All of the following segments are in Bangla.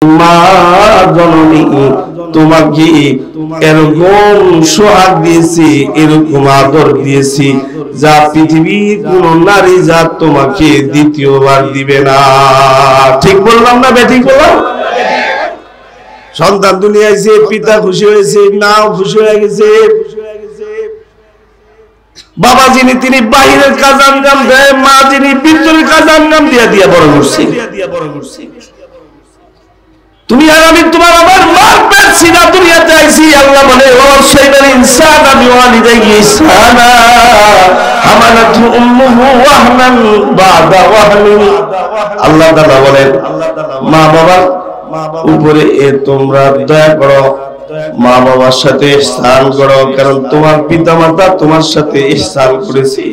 মা জননী তোমাকে এরকম সোহাগ দিয়েছি, এরকম আদর দিয়েছি যা পৃথিবীর কোন নারী জাত তোমাকে দ্বিতীয়বার দিবে না। ঠিক বললাম না বেঠিক বললাম? সন্তান দুনিয়ায় এসে পিতা খুশি হয়েছে, নাও খুশি হয়ে গেছে। বাবা যিনি তিনি বাহিরের কাজ আঞ্জাম দেয়, মা যিনি ভিতরের কাজ আঞ্জাম দিয়া দিয়া বড় করছে। তুমি আর আমি তোমার আমার মার পেট সিনা দুনিয়াতে আইছি। আল্লাহ বলে ওয়াসাইনাল ইনসানা বিওয়ালিদাইহি ইহসানা হামালাতহু উম্মুহু ওয়াহনান বা'দা ওয়াহনিন। আল্লাহ তাআলা বলেন মা বাবার উপরে তোমরা দয়া করো, মা বাবার সাথে ইহসান করো, কারণ তোমার পিতামাতা তোমার সাথে ইহসান করেছে।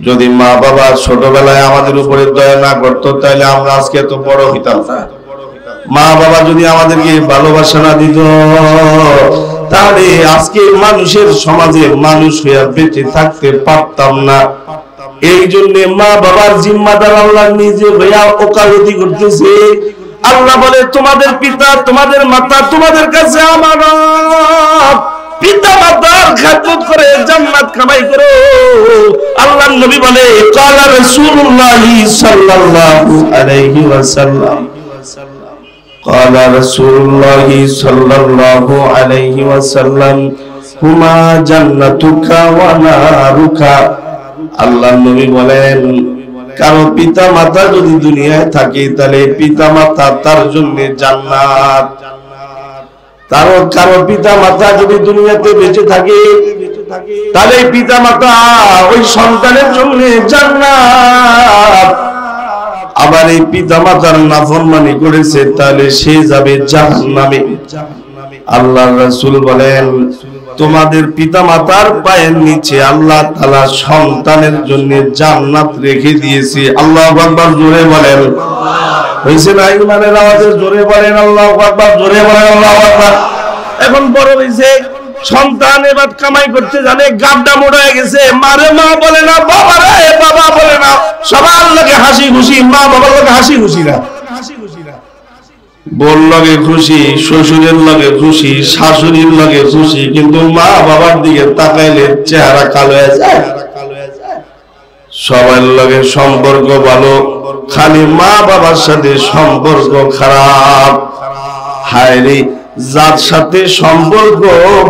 যদি মা বাবা ছোটবেলায় আমাদের উপরে দয়া না করতো তাহলে আমরা আজকে এত বড় হইতাম না। মা বাবা যদি আমাদেরকে ভালোবাসা না দিত তাহলে আজকে মানুষের সমাজে মানুষ হইয়া বেঁচে থাকতে পারতাম না। এই জন্য মা বাবার জিম্মাদার আল্লাহ নিজে হইয়া ওকালতি করতেছে। আল্লাহ বলে তোমাদের পিতা তোমাদের মাতা তোমাদের কাছে আমানত, পিতা মাতার খেদমত করে জান্নাত কামাই করো। আল্লাহর নবী বলে ক্বালা রাসূলুল্লাহ সাল্লাল্লাহু আলাইহি ওয়াসাল্লাম ক্বালা রাসূলুল্লাহ সাল্লাল্লাহু আলাইহি ওয়াসাল্লাম হুমা জান্নাতুকা ওয়া নারুকা। আল্লাহর নবী বলেন কারো পিতা মাতা যদি দুনিয়ায় থাকে তাহলে পিতা মাতা তার জন্য জান্নাত। কারো পিতা মাতা যদি দুনিয়াতে বেঁচে থাকে তাহলে পিতা মাতা ওই সন্তানের জন্য জান্নাত। আবার এই পিতা মাতার নাফরমানি করেছে তাহলে সে যাবে জাহান্নামে। আল্লাহর রাসূল বলেন তোমাদের পিতা মাতার পায়ের নিচে আল্লাহ তাআলা সন্তানের জন্য জান্নাত রেখে দিয়েছে। আল্লাহু আকবার জোরে বলেন। হইছে না? ঈমানের আওয়াজে জোরে বলেন আল্লাহু আকবার, জোরে বলেন আল্লাহু আকবার। এখন বড় হইছে, সন্তান এবার কামাই করতে জানে, গাবডা মোড়া হয়ে গেছে। মারে মা বলে না, বাবা রে বাবা বলে না। সবার লাগে হাসি খুশি, মা বাবার লাগে হাসি খুশি না। বোন লাগে খুশি, শ্বশুরের লাগে খুশি, শাশুড়ির লাগে খুশি, কিন্তু মা বাবার দিকে তাকাইলে চেহারা কালো হয়ে যায়। সবার লাগে সম্পর্ক ভালো, খালি মা বাবার সাথে সম্পর্ক খারাপ। হায় রে, যার সাথে সম্পর্ক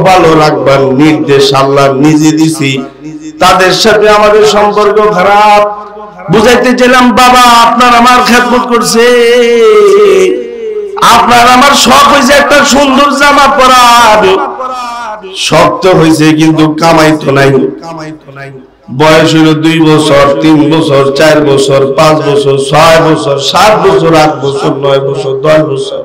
ভালো রাখবার নির্দেশ আল্লাহ নিজে দিছি, তাদের সাথে আমাদের সম্পর্ক খারাপ। বুঝাইতে চাইলাম বাবা আপনার আমার খেদমত করছে, আপনার আমার শখ হয়েছে একটা সুন্দর জামা পরার, শক্ত হয়েছে কিন্তু কামাই তো নাই। বয়স হইল 2 বছর, 3 বছর, 4 বছর, 5 বছর, 6 বছর, 7 বছর, 8 বছর, 9 বছর, 10 বছর।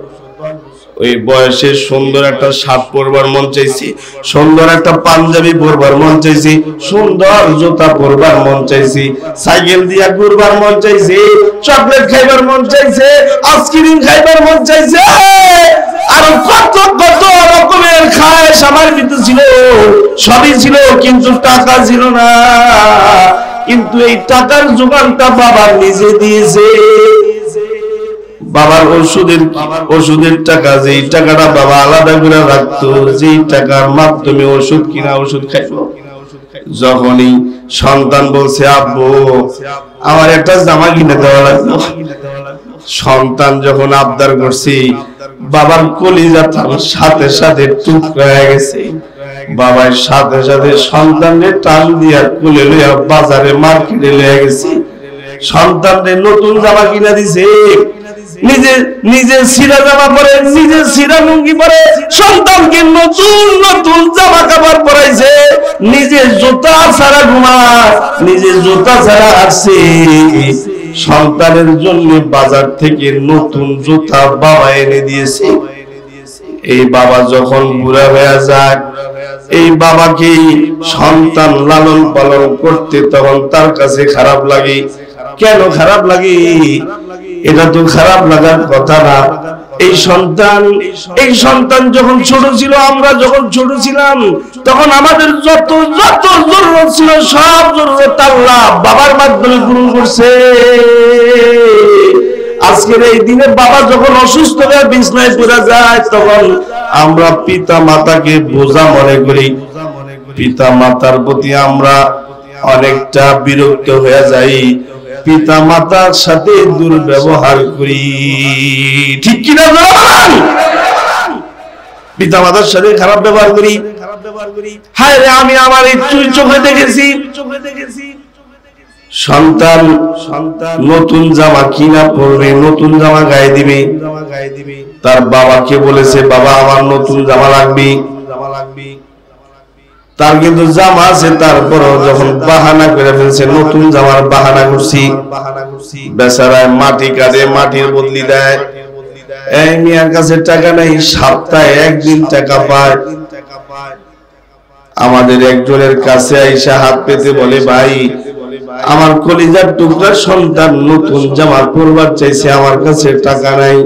ওই বয়সে সুন্দর একটা শার্ট পরবার মন চাইছি, সুন্দর একটা পাঞ্জাবি পরবার মন চাইছি, সুন্দর জুতা পরবার মন চাইছি, সাইকেল দিয়া ঘুরবার মন চাইছি, চকলেট খাইবার মন চাইছে, আইসক্রিম খাইবার মন চাইছে, আর কত কত রকমের খায়েশ আমার ভিতরে ছিল। সবই ছিল কিন্তু টাকা ছিল না। কিন্তু এই টাকার জোগানটা বাবা নিজে দিয়েছে। বাবার ওষুধের টাকা, যেই টাকাটা বাবা আলাদা করে রাখতো, যেই টাকার মাধ্যমে ওষুধ কিনা ওষুধ খাইতো। যখনই সন্তান বলছে আব্বু আমার একটা জামা কিনে দেওয়া লাগলো, সন্তান যখন আবদার করছি বাবার কলিজা সাথে সাথে টুকরা হয়ে গেছে। বাবার সাথে সাথে সন্তানের টান দিয়া কোলে লইয়া বাজারে মার্কেটে লইয়া গেছে। সন্তানের নতুন জামা কিনা দিছে, নিজে ছিঁড়া জামা পরে, নিজে ছিঁড়া লুঙ্গি পরে, সন্তানকে নতুন নতুন জামা কাপড় পরাইছে। নিজে জুতা ছাড়া ঘুমায়, নিজে জুতা ছাড়া আসছে। সন্তানের জন্য বাজার থেকে নতুন জুতা বাবা এনে দিয়েছে। এই বাবা যখন বুড়া হয়ে যায়, এই বাবাকে সন্তান লালন পালন করতে তখন তার কাছে খারাপ লাগে। কেন খারাপ লাগে? এটা তো খারাপ লাগার কথা না। এই সন্তান যখন ছোট ছিল, আমরা যখন ছোট ছিলাম, তখন আমাদের যত যত জরুরত ছিল সব জরুরত আল্লাহ বাবার মাধ্যমে পূরণ করছে। আজকের এই দিনে বাবা যখন অসুস্থ হয়ে বিছনায় পড়ে যায়, তখন আমরা পিতা মাতাকে বোঝা মনে করি, পিতা মাতার প্রতি আমরা অনেকটা বিরক্ত হয়ে যাই, পিতা মাতার সাথে দুর্ব্যবহার করি, ঠিক কিনা বলেন? পিতা মাতার সাথে খারাপ ব্যবহার করি। হায় রে, আমি আমার এই চোখে দেখেছি সন্তান নতুন জামা কিনা পরবে, নতুন জামা গায়ে দিবে, তার বাবাকে বলেছে বাবা আমার নতুন জামা লাগবে, তার কিন্তু জামা আছে, তারপরও যখন বাহানা করে ফেলছে, নতুন জামার বাহানা করছি, বেচারায় মাটি কাটে, মাটির বদলি দেয়। এই মিয়ার কাছে টাকা নেই, সপ্তাহে একদিন টাকা পায়। আমাদের একজনের কাছে আইসা হাত পেতে বলে, ভাই আমার কলিজার টুকরা সন্তান নতুন জামা পরবার চাইছে, আমার কাছে টাকা নাই,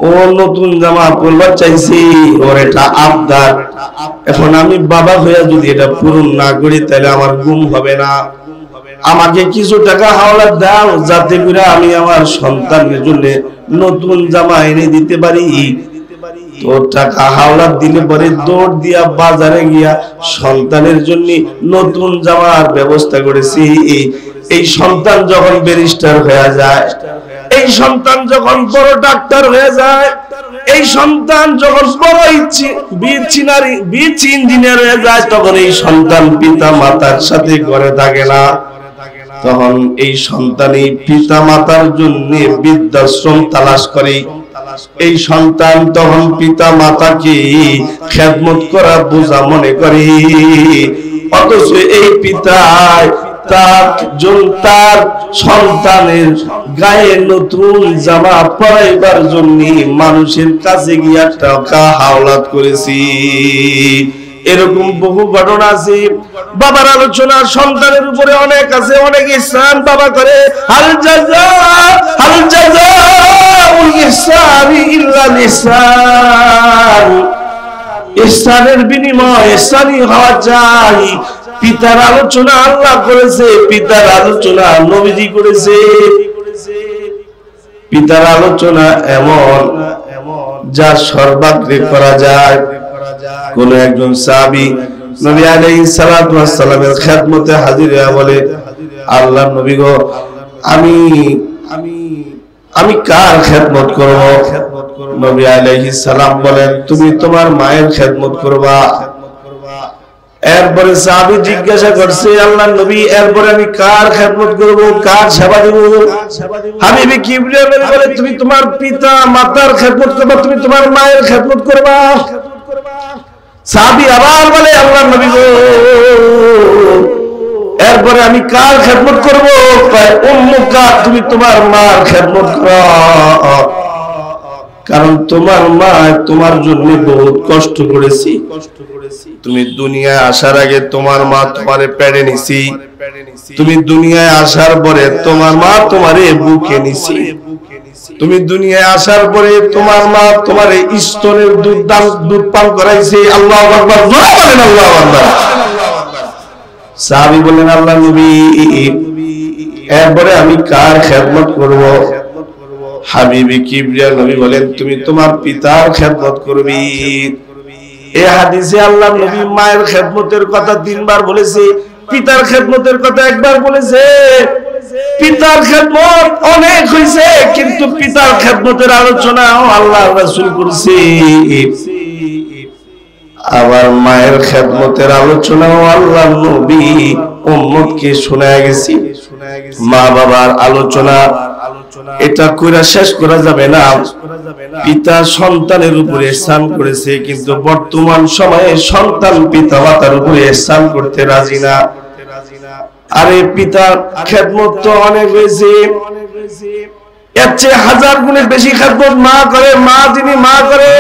ও নতুন জামা পরবার চাইছি, ওর এটা আবদার। এখন আমি বাবা হইয়া যদি এটা পূরণ না করি তাহলে আমার ঘুম হবে না, আমাকে কিছু টাকা হাওলাত দাও যাতে করে আমি আমার সন্তানের জন্য নতুন জামা এনে দিতে পারি। তো টাকা হাওলাত দিলে পরে দৌড় দিয়া বাজারে গিয়া সন্তানের জন্য নতুন জামার ব্যবস্থা করেছি। এই সন্তান যখন ব্যারিস্টার হয়ে যায়, এই সন্তান যখন বড় ডাক্তার হয়ে যায়, এই সন্তান যখন বড় ইঞ্জিনিয়ার হয়ে যায়, তখন এই সন্তান পিতা মাতার সাথে ঘরে থাকে না, তখন এই সন্তানই পিতা মাতার জন্য বৃদ্ধাশ্রম তালাশ করে। এই সন্তান তখন পিতা মাতাকে খেদমত করা বোঝা মনে করে, অথচ এই পিতা তার সন্তানের গায়ে নতুন জামা পরাইবার জন্য মানুষের কাছে গিয়া টাকা হাওলাত করেছি। এরকম বহু ঘটনা আছে। বাবার আলোচনা সন্তানের উপরে অনেক আছে, অনেক ইহসান বাবা করে। হাল জাযাউল ইহসানি ইল্লাল ইহসান, ইহসানের বিনিময় ইহসানই হওয়া চাই। পিতার আলোচনা আল্লাহ করেছে, পিতার আলোচনা নবীজি করেছে। পিতার আলোচনা এমন যা সর্বাগ্রে করা যায়। কোন একজন সাহাবী নবী আলাইহিস সালাতু ওয়াস সালামের খেদমতে হাজির হয়ে বলে, আল্লাহর নবী গো, আমি কার খেদমত করব? নবী আলাইহিস সালাম বলেন, তুমি তোমার মায়ের খেদমত করবা। এরপরে সাহাবী জিজ্ঞাসা করছে, আল্লাহর নবী এরপরে আমি কার খেদমত করব, কার সেবা দেব? হাবিবে কিবরিয়া বলে, তুমি তোমার পিতা মাতার খেদমত করবা, তুমি তোমার মায়ের খেদমত করবা। সাহাবী আবার বলে, আল্লাহর নবী গো, এরপরে আমি কার খেদমত করব? উম্মুকা, তুমি তোমার মার খেদমত করো, কারণ তোমার মা তোমার জন্য বহুত কষ্ট করেছি। তুমি দুনিয়ায় আসার আগে তোমার মা তোমারে পেড়ে নিছি, তুমি দুনিয়ায় আসার পরে তোমার মা তোমারে বুকে নিছি, তুমি দুনিয়ায় আসার পরে তোমার মা তোমার স্তনের দুধ পান করাইছে। আল্লাহু আকবার, জোরে বলেন আল্লাহু আকবার। সাহাবী বলেন, আল্লাহর নবী এরপরে আমি কার খেদমত করব? হাবিবে কিবরিয়া নবী বলেন, তুমি তোমার পিতার খেদমত করবি। এই হাদিসে আল্লাহর নবী মায়ের খেদমতের কথা 3 বার বলেছে, পিতার খেদমতের কথা 1 বার বলেছে। পিতার খেদমত অনেক হইছে, কিন্তু পিতার খেদমতের আলোচনাও আল্লাহর রাসূল করেছে। আবার মায়ের খেদমতের আলোচনাও আল্লাহর নবী উম্মতকে শোনায় গেছে। মা বাবার আলোচনা এটা কইরা শেষ করা যাবে না। পিতা সন্তানের উপরে ইহসান করেছে, কিন্তু বর্তমান সময়ে সন্তান পিতা মাতার উপরে ইহসান করতে রাজি না। আরে পিতার খেদমত তো অনেক হয়েছে, এর চেয়ে 1000 গুণে বেশি খেদমত মা করে। মা যিনি মা করে,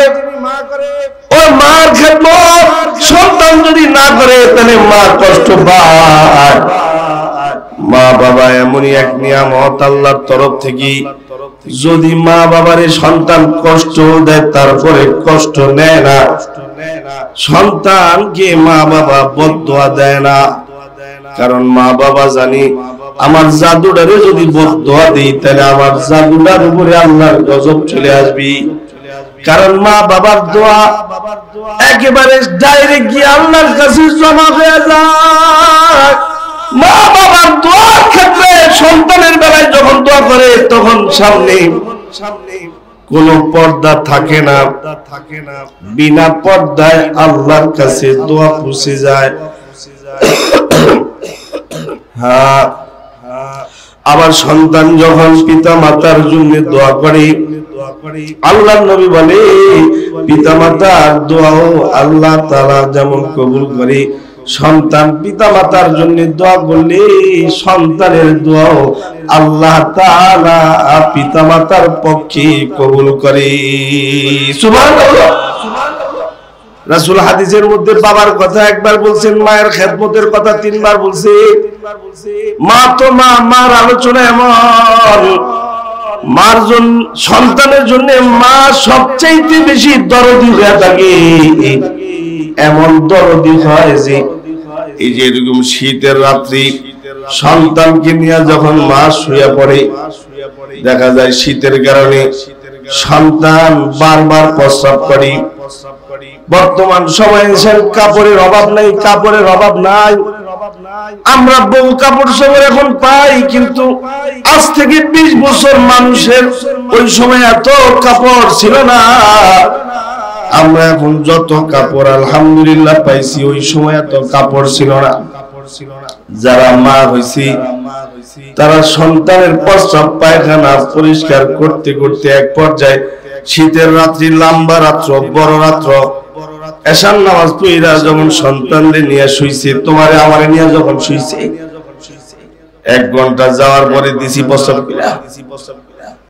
ও মার খেদমত সন্তান যদি না করে তাহলে মা কষ্ট পায়। মা বাবা এমনই এক নিয়ামত আল্লাহর তরফ থেকে, যদি মা বাবারে সন্তান কষ্ট দেয় তারপরে কষ্ট নেয় না, সন্তানকে মা বাবা বদদুয়া দেয় না। কারণ মা বাবা জানি আমার জাদুটারে যদি বদদোয়া দেই তাহলে আমার জাদুটার উপরে আল্লাহর গজব চলে আসবে। কারণ মা বাবার দোয়া একেবারে ডাইরেক্ট গিয়ে আল্লাহর কাছে জমা হয়ে যায়। মা বাবার দোয়ার ক্ষেত্রে সন্তানের বেলায় যখন দোয়া করে তখন সামনে কোন পর্দা থাকে না, বিনা পর্দায় আল্লাহর কাছে দোয়া পৌঁছে যায়। হ্যাঁ, আবার সন্তান যখন পিতা মাতার জন্য দোয়া করে, আল্লাহর নবী বলে পিতা মাতার দোয়াও আল্লাহ তাআলা যেমন কবুল করে, সন্তান পিতা মাতার জন্য দোয়া করলে সন্তানের দোয়াও আল্লাহ তাআলা পিতা মাতার পক্ষে কবুল করে। সুবহানাল্লাহ। রাসূল হাদিসের মধ্যে বাবার কথা একবার বলছেন, মায়ের খেদমতের কথা 3 বার বলছে। মা তো মা, মার আলোচনা এমন, মার জন্য সন্তানের জন্য মা সবচেয়ে বেশি দরদি হয়ে থাকে। এমন দরদি হয় যে এই যে এরকম শীতের রাত্রি সন্তানকে নিয়ে যখন মা শুয়ে পড়ে, দেখা যায় শীতের কারণে সন্তান বারবার প্রস্রাব করে। বর্তমান সময়ে কাপড়ের অভাব নাই, কাপড়ের অভাব নাই, আমরা বহু কাপড় চোপড় এখন পাই, কিন্তু আজ থেকে 20 বছর মানুষের ওই সময় এত কাপড় ছিল না। আমরা এখন যত কাপড় আলহামদুলিল্লাহ পাইছি, ওই সময় এত কাপড় ছিল না। যারা মা হইছি তারা সন্তানের প্রস্রাব পায়খানা পরিষ্কার করতে করতে এক পর্যায়ে শীতের রাত্রি, লম্বা রাত্র, বড় রাত্র, এশার নামাজ পড়া যখন সন্তানদের নিয়ে শুইছে, তোমারে আমারে নিয়ে যখন শুইছে, 1 ঘন্টা যাওয়ার পরে দিছি প্রস্রাব কইরা,